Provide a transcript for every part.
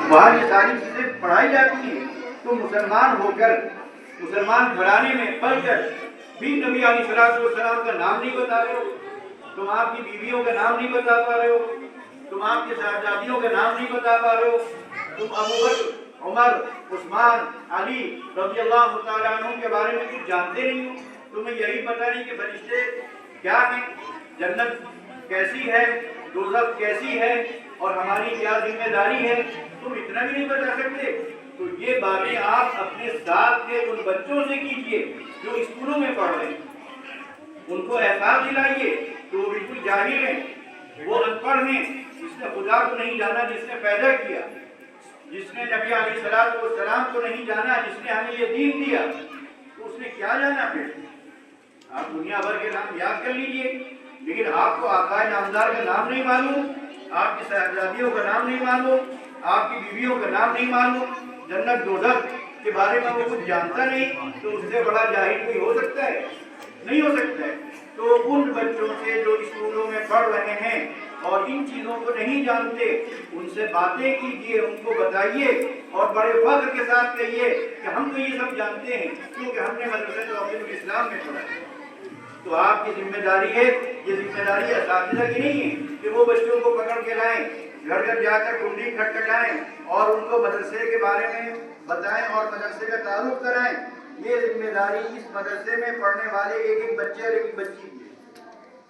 وہاں یہ ساری چیزیں پڑھائی جاتی ہیں، تو مسلمان ہو کر، مسلمان گھرانے میں پل کر بھی نبی علیہ السلام کا نام نہیں بتا رہے ہو، تم آپ کی بیویوں کا نام نہیں بتا پا رہے ہو، تم آپ کے صاحبزادیوں کا نام نہیں بتا پا رہے ہو، تم ابو بکر، عمر، عثمان، علی رضی اللہ تعالیٰ عنہ کے بارے میں کچھ جانتے نہیں ہو، تمہیں یہی پتہ نہیں کہ فرشتے کیا ہیں، جنت کیسی ہے، دوزخ کیسی ہے، اور ہماری کیا ذمہ داری ہے، تم اتنا بھی نہیں بتا سکتے۔ تو یہ باتیں آپ اپنے ساتھ کے ان بچوں سے کیجئے جو اسکولوں میں پڑھ رہے ہیں، ان کو احساس دلائیے کہ وہ بالکل جاہل ہیں، وہ ان پڑھ ہیں، جس نے خدا کو نہیں جانا جس نے پیدا کیا، جس نے نبی علیہ السلام کو نہیں جانا جس نے ہمیں یہ دین دیا، تو اس نے کیا جانا پھر؟ آپ دنیا بھر کے نام یاد کر لیجئے، لیکن آپ کو آقا نامدار کا نام نہیں معلوم، آپ کی صاحبزادیوں کا نام نہیں معلوم، آپ کی بیویوں کا نام نہیں معلوم، جنت دوزخ کے بارے میں وہ کچھ جانتا نہیں، تو اس سے بڑا جاہل کوئی ہو سکتا ہے؟ نہیں ہو سکتا ہے۔ تو ان بچوں سے جو اسکولوں میں پڑھ رہے ہیں اور ان چیزوں کو نہیں جانتے، ان سے باتیں کیجیے، ان کو بتائیے اور بڑے فخر کے ساتھ کہیے کہ ہم تو یہ سب جانتے ہیں کیونکہ ہم نے مدرسہ توحید الاسلام میں پڑھا ہے۔ تو آپ کی ذمہ داری ہے، یہ ذمہ داری اساتذہ کی نہیں ہے کہ وہ بچوں کو پکڑ کے لائیں، گھر گھر جا کر کنڈی کھٹکھٹائیں اور ان کو مدرسے کے بارے میں بتائیں اور مدرسے کا تعارف کرائیں۔ یہ ذمہ داری اس مدرسے میں پڑھنے والے ایک ایک بچے اور ایک ایک بچی کی ہے۔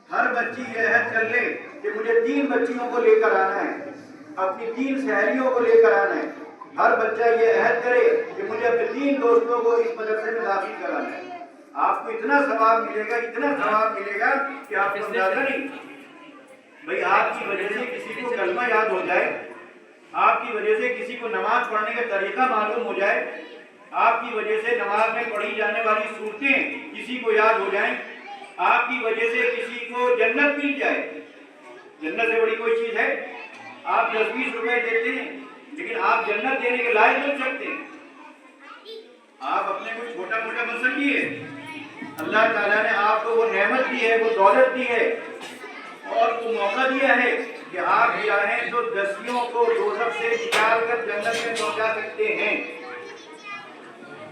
ہر بچی یہ عہد کر لے کہ مجھے 3 بچیوں کو لے کر آنا ہے، اپنی 3 سہیلیوں کو لے کر آنا ہے۔ ہر بچہ یہ عہد کرے کہ مجھے اپنے 3 دوستوں کو اس مدرسے میں داخل کرانا ہے۔ آپ کو اتنا ثواب ملے گا، اتنا ثواب ملے گا کہ آپ کو اندازہ نہیں۔ بھئی آپ کی وجہ سے کسی کو کلمہ یاد ہو جائے، آپ کی وجہ سے کسی کو نماز پڑھنے کا طریقہ معلوم ہو جائے، آپ کی وجہ سے نماز میں پڑھی جانے والی صورتیں کسی کو یاد ہو جائیں، آپ کی وجہ سے کسی کو جنت مل جائے۔ جنت سے بڑی کوئی چیز ہے؟ آپ 10-20 روپے دیتے ہیں لیکن آپ جنت دینے کے لائق بن سکتے ہیں۔ آپ اپنے کوئی چھوٹا موٹا بن سکیے، اللہ تعالیٰ نے آپ کو وہ نعمت دی ہے، وہ دولت دی ہے اور وہ موقع دیا ہے کہ آپ چاہیں تو دسیوں کو دوزخ سے نکال کر جنت میں پہنچا سکتے ہیں۔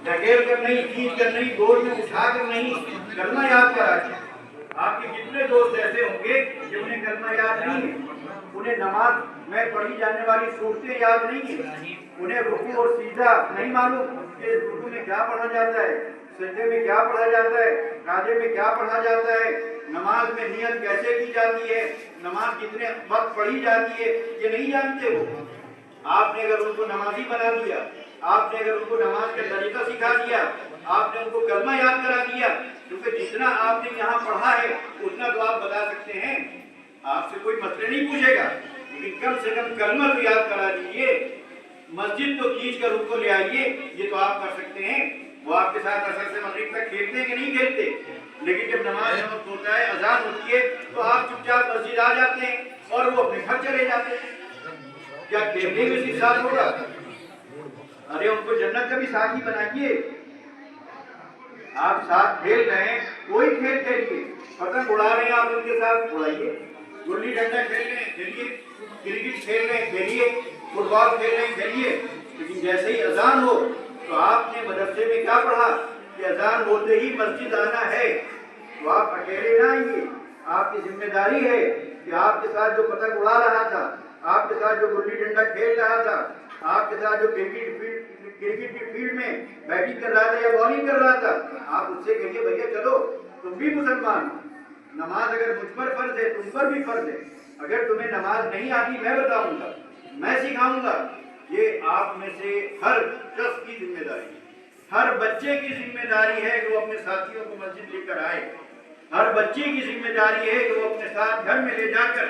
ڈھکیل کر نہیں، کھینچ کر نہیں، گود میں اٹھا کر نہیں، کلمہ یاد کرا کے۔ آپ کے کتنے دوست ایسے ہوں گے کہ انہیں کلمہ یاد نہیں ہے، انہیں نماز میں پڑھی جانے والی صورتیں یاد نہیں ہیں، انہیں رکوع اور سجدہ نہیں معلوم کہ رکوع میں کیا پڑھا جاتا ہے، سجدے میں کیا پڑھا جاتا ہے، قاعدے میں کیا پڑھا جاتا ہے، نماز میں نیت کیسے کی جاتی ہے، نماز کتنے وقت پڑھی جاتی ہے، یہ نہیں جانتے وہ۔ آپ نے اگر ان کو نمازی بنا دیا، آپ نے اگر ان کو نماز کا طریقہ سکھا دیا، آپ نے ان کو کلمہ یاد کرا دیا، کیونکہ جتنا آپ نے یہاں پڑھا ہے اتنا تو آپ بتا سکتے ہیں، آپ سے کوئی مسئلہ نہیں پوچھے گا، لیکن کم سے کم کلمہ تو یاد کرا دیجیے، مسجد تو کھینچ کر ان کو لے آئیے، یہ تو آپ کر سکتے ہیں۔ وہ آپ کے ساتھ عصر سے مغرب تک کھیلتے ہیں کہ نہیں کھیلتے، لیکن جب نماز کا وقت ہوتا ہے، اذان ہوتی ہے، تو آپ چپ چاپ مسجد آ جاتے ہیں اور وہ اپنے گھر چلے جاتے ہیں۔ کیا کھیلنے میں صرف ساتھ ہوگا؟ ارے ان کو جنت کا بھی ساتھی بنائیے۔ آپ ساتھ کھیل رہے ہیں، کوئی کھیل کھیلیے، پتنگ اڑا رہے ہیں آپ ان کے ساتھ اڑائیے، گلی ڈنڈا کھیل رہے ہیں کھیلیے، کرکٹ کھیل رہے ہیں کھیلیے، فٹ بال کھیل رہے ہیں کھیلیے، لیکن جیسے ہی اذان ہو تو آپ نے مدرسے میں کیا پڑھا کہ اذان ہوتے ہی مسجد آنا ہے، تو آپ اکیلے نہ آئیے، آپ کی ذمہ داری ہے کہ آپ کے ساتھ جو پتنگ اڑا رہا تھا، آپ کے ساتھ جو گلی ڈنڈا کھیل رہا تھا، آپ کے ساتھ جو کرکٹ کی فیلڈ میں بیٹنگ کر رہا تھا یا بالنگ کر رہا تھا، آپ اس سے کہیے بھیا چلو تم بھی مسلمان ہو، نماز اگر مجھ پر فرض ہے تم پر بھی فرض ہے، اگر تمہیں نماز نہیں آتی میں بتاؤں گا، میں سکھاؤں گا۔ یہ آپ میں سے ہر شخص کی ذمہ داری ہے، ہر بچے کی ذمہ داری ہے کہ وہ اپنے ساتھیوں کو مسجد لے کر آئے، ہر بچی کی ذمہ داری ہے کہ وہ اپنے ساتھ گھر میں لے جا کر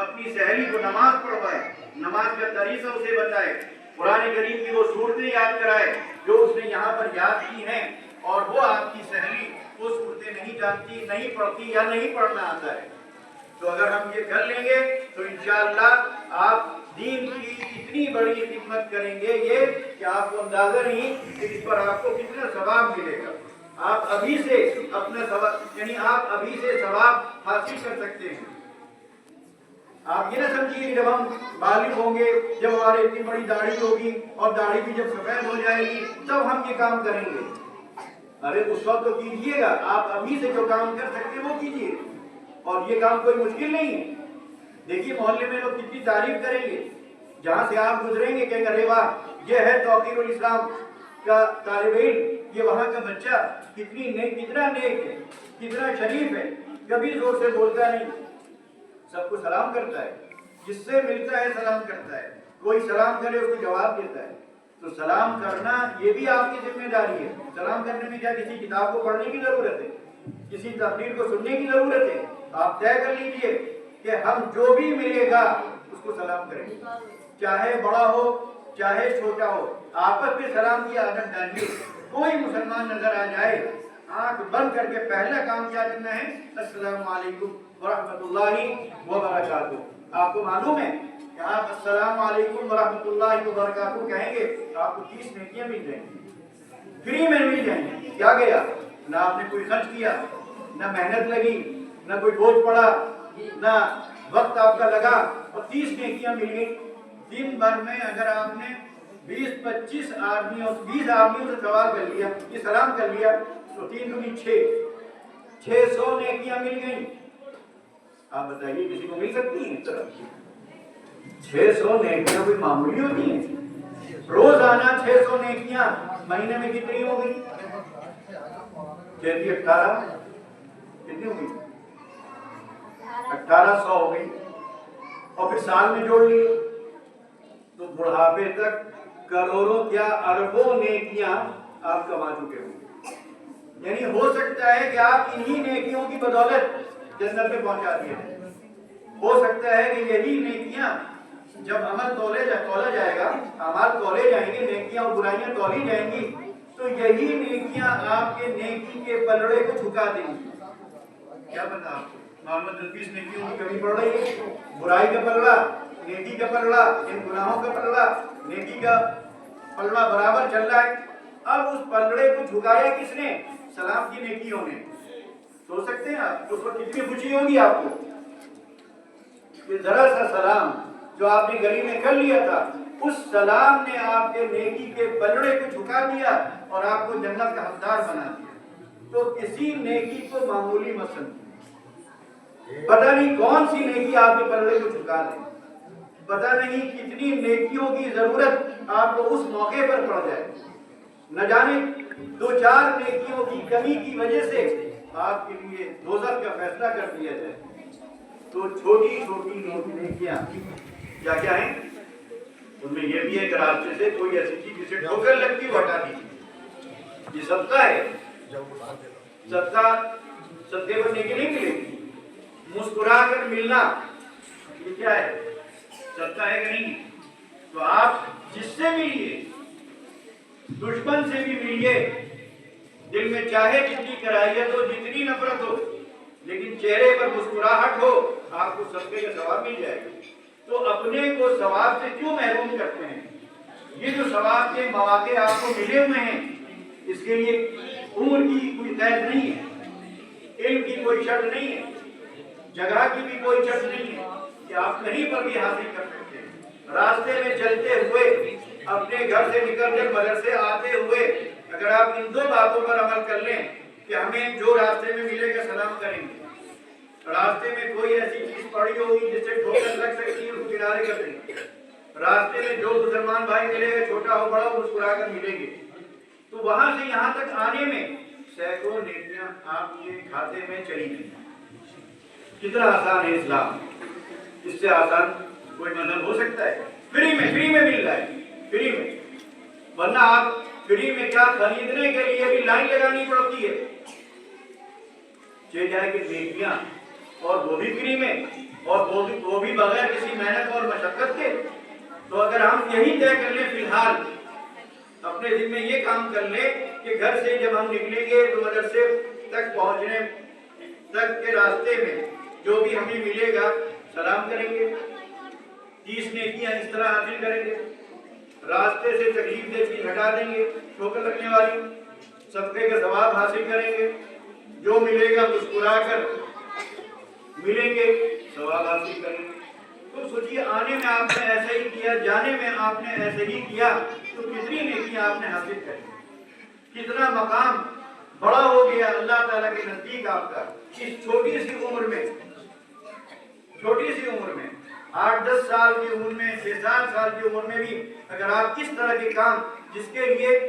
اپنی سہیلی کو نماز پڑھوائے، نماز کا طریقہ اسے بتائے، قرآن کریم کی وہ صورتیں یاد کرائے جو اس نے یہاں پر یاد کی ہیں، اور وہ آپ کی سہیلی وہ صورتیں نہیں جانتی، نہیں پڑھتی یا نہیں پڑھنا آتا ہے۔ تو اگر ہم یہ کر لیں گے تو انشاءاللہ آپ دین کی اتنی بڑی خدمت کریں گے یہ کہ آپ کو اندازہ نہیں کہ اس پر آپ کو کتنا ثواب ملے گا۔ آپ ابھی سے اپنا ثواب، یعنی آپ ابھی سے ثواب حاصل کر سکتے ہیں۔ آپ یہ نہ سمجھیے کہ جب ہم بالغ ہوں گے، جب ہمارے اتنی بڑی داڑھی ہوگی اور داڑھی بھی جب سفید ہو جائے گی تب ہم یہ کام کریں گے۔ ارے اس وقت تو کیجئے گا، آپ ابھی سے جو کام کر سکتے ہیں وہ کیجئے، اور یہ کام کوئی مشکل نہیں ہے۔ دیکھیے محلے میں لوگ کتنی تعریف کریں گے، جہاں سے آپ گزریں گے کہیں گے ارے واہ یہ ہے توقیر الاسلام کا طالب علم، یہ وہاں کا بچہ کتنا نیک ہے، کتنا شریف ہے، کبھی زور سے بولتا نہیں، سب کو سلام کرتا ہے، جس سے ملتا ہے سلام کرتا ہے، کوئی سلام کرے اس کو جواب دیتا ہے۔ تو سلام کرنا یہ بھی آپ کی ذمہ داری ہے۔ سلام کرنے میں کیا کسی کتاب کو پڑھنے کی ضرورت ہے، کسی تقریر کو سننے کی ضرورت ہے؟ آپ طے کر لیجئے کہ ہم جو بھی ملے گا اس کو سلام کریں گے، چاہے بڑا ہو چاہے چھوٹا ہو، آپس میں سلام کی عادت ڈالیے۔ کوئی مسلمان نظر آ جائے، آنکھ بند کر کے پہلا کام کیا کرنا ہے؟ السلام علیکم ورحمۃ اللہ وبرکاتہ۔ آپ کو معلوم ہے کہ آپ السلام علیکم ورحمۃ اللہ وبرکاتہ کہیں گے آپ کو 30 نیکیاں مل جائیں گی، فری میں مل جائیں گی۔ کیا گیا؟ نہ آپ نے کوئی خرچ کیا، نہ محنت لگی، نہ کوئی بوجھ پڑا، نہ وقت آپ کا لگا، اور 30 نیکیاں مل گئی۔ دن بھر میں اگر آپ نے 20-25 آدمیوں 20 آدمیوں سے سوال کر لیا، یہ سلام کر لیا، تو 3 دونی 600 نیکیاں مل گئیں۔ آپ بتائیے کسی کو مل سکتی ہیں اس طرح؟ 600 نیکیاں کوئی معمولی ہوتی ہیں؟ روزانہ 600 نیکیاں، مہینے میں کتنی ہو گئی؟ 18 کتنی ہو گئی؟ 1800 ہو گئی، اور پھر سال میں جوڑ لیے تو بڑھاپے تک کروڑوں کیا اربوں نیکیاں آپ کما چکے ہوں۔ یعنی ہو سکتا ہے کہ آپ انہی نیکیوں کی بدولت جنت میں پہنچا دیے ہیں۔ ہو سکتا ہے کہ یہی نیکیاں جب عمل تولا جائے گا، اعمال تولے جائیں گے، نیکیاں اور برائیاں تولی جائیں گی، تو یہی نیکیاں آپ کے نیکی کے پلڑے کو جھکا دیں گی۔ کیا پتا آپ کو محمد 20 نیکیوں کی کمی پڑ رہی ہے، برائی کا پلڑا، نیکی کا پلڑا، ان گناہوں کا پلڑا، نیکی کا پلڑا برابر چل رہا ہے۔ اب اس پلڑے کو جھکایا کس نے؟ سلام کی نیکیوں نے۔ سوچ سکتے ہیں آپ اس وقت کتنی خوشی ہوگی آپ کو کہ ذرا سا سلام جو آپ نے گلی میں کر لیا تھا، اس سلام نے آپ کے نیکی کے پلڑے کو جھکا دیا اور آپ کو جنت کا حقدار بنا دیا۔ تو کسی نیکی کو معمولی مت سمجھیں۔ پتہ نہیں کون سی نیکی آپ کے پلڑے کو جھکا دے، پتہ نہیں کتنی نیکیوں کی ضرورت آپ کو اس موقع پر پڑ جائے، نہ جانے 2-4 نیکیوں کی کمی کی وجہ سے آپ کے لیے دوزخ کا فیصلہ کر دیا جائے۔ تو چھوٹی چھوٹی نیکیاں کیا کیا ہیں؟ ان میں یہ بھی ہے کہ راستے سے کوئی ایسی چیز جسے ٹھوکر لگتی وہ ہٹا دیجیے۔ یہ صدقہ ہے، صدقے پر نیکی نہیں ملے گی۔ مسکرا کر ملنا یہ کیا ہے؟ صدقہ ہے کہ نہیں؟ تو آپ جس سے ملیے، دشمن سے بھی ملیے، دل میں چاہے جتنی کراہیت ہو، جتنی نفرت ہو، لیکن چہرے پر مسکراہٹ ہو، آپ کو صدقے کا ثواب مل جائے گا۔ تو اپنے کو ثواب سے کیوں محروم کرتے ہیں؟ یہ جو ثواب کے مواقع آپ کو ملے ہوئے ہیں، اس کے لیے عمر کی کوئی قید نہیں ہے، علم کی کوئی شرط نہیں ہے، جگہ کی بھی کوئی شرط نہیں ہے کہ آپ کہیں پر بھی حاصل کر سکتے ہیں۔ راستے میں چلتے ہوئے، اپنے گھر سے نکل کر مدرسے آتے ہوئے اگر آپ ان 2 باتوں پر عمل کر لیں کہ ہمیں جو راستے میں ملے گا سلام کریں گے، راستے میں کوئی ایسی چیز پڑی ہوگی جس سے ٹھوکر لگ سکتی ہے اس کو کنارے کر دیں گے، راستے میں جو مسلمان بھائی ملے گا چھوٹا ہو بڑا ہو مسکرا کر ملیں گے، تو وہاں سے یہاں تک آنے میں سینکڑوں نیکیاں آپ کے کھاتے میں چلی گئی۔ کتنا آسان ہے اسلام، اس سے آسان کوئی مذہب ہو سکتا ہے؟ فری میں مل رہا ہے، فری میں، ورنہ آپ فری میں کیا خریدنے کے لیے بھی لائن لگانی پڑتی ہے۔ جائے کہ نیکیاں اور وہ بھی فری میں، اور وہ بھی بغیر کسی محنت اور مشقت کے۔ تو اگر ہم یہی طے کر لیں، فی الحال اپنے دل میں یہ کام کر لیں کہ گھر سے جب ہم نکلیں گے تو مدرسے تک پہنچنے تک کے راستے میں جو بھی ہمیں ملے گا سلام کریں گے، 30 نیکیاں اس طرح حاصل کریں گے، راستے سے تکلیف دہ چیز ہٹا دیں گے، ٹھوکر لگنے والی، صدقے کا ثواب حاصل کریں گے، جو ملے گا مسکرا کر ملیں گے، ثواب حاصل کریں گے۔ تو سوچیے آنے میں آپ نے ایسا ہی کیا، جانے میں آپ نے ایسے ہی کیا، تو کتنی نیکیاں آپ نے حاصل کری، کتنا مقام بڑا ہو گیا اللہ تعالیٰ کے نزدیک آپ کا اس چھوٹی سی عمر میں، چھوٹی سی عمر میں 8-10 سال کی عمر میں، 6-7 سال کی عمر میں بھی اگر آپ کس طرح کے کام جس کے لیے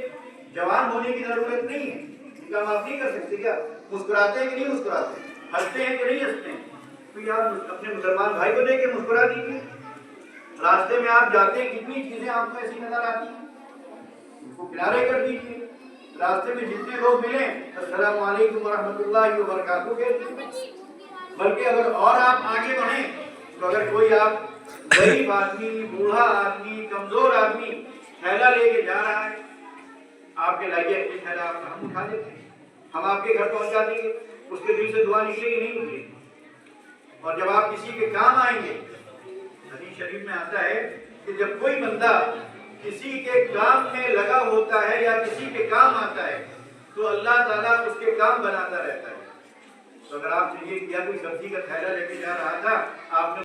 جوان ہونے کی ضرورت نہیں ہے، یہ کام آپ نہیں کر سکتے کیا؟ مسکراتے ہیں کہ نہیں مسکراتے، ہنستے ہیں کہ نہیں ہنستے ہیں؟ تو آپ اپنے مسلمان بھائی کو دیکھ کے مسکرا دیجیے۔ راستے میں آپ جاتے ہیں کتنی چیزیں آپ کو ایسی نظر آتی ہیں، ان کو کنارے کر دیجیے۔ راستے میں جتنے لوگ ملیں السلام علیکم ورحمۃ اللہ وبرکاتہ کہہ دیجیے۔ بلکہ اگر اور آپ آگے بڑھیں تو اگر کوئی آپ غریب آدمی، بوڑھا آدمی، کمزور آدمی تھیلا لے کے جا رہا ہے، آپ کے لائیے یہ تھیلا آپ ہم اٹھا دیتے ہیں، ہم آپ کے گھر پہنچا دیں گے، اس کے دل سے دعا نکلے گی نہیں نکلے گی؟ اور جب آپ کسی کے کام آئیں گے، حدیث شریف میں آتا ہے کہ جب کوئی بندہ کسی کے کام میں لگا ہوتا ہے یا کسی کے کام آتا ہے تو اللہ تعالیٰ اس کے کام بناتا رہتا ہے۔ تو اگر آپ سے یہ کیا کوئی سبزی کا تھیلا لے کے جا رہا تھا، آپ نے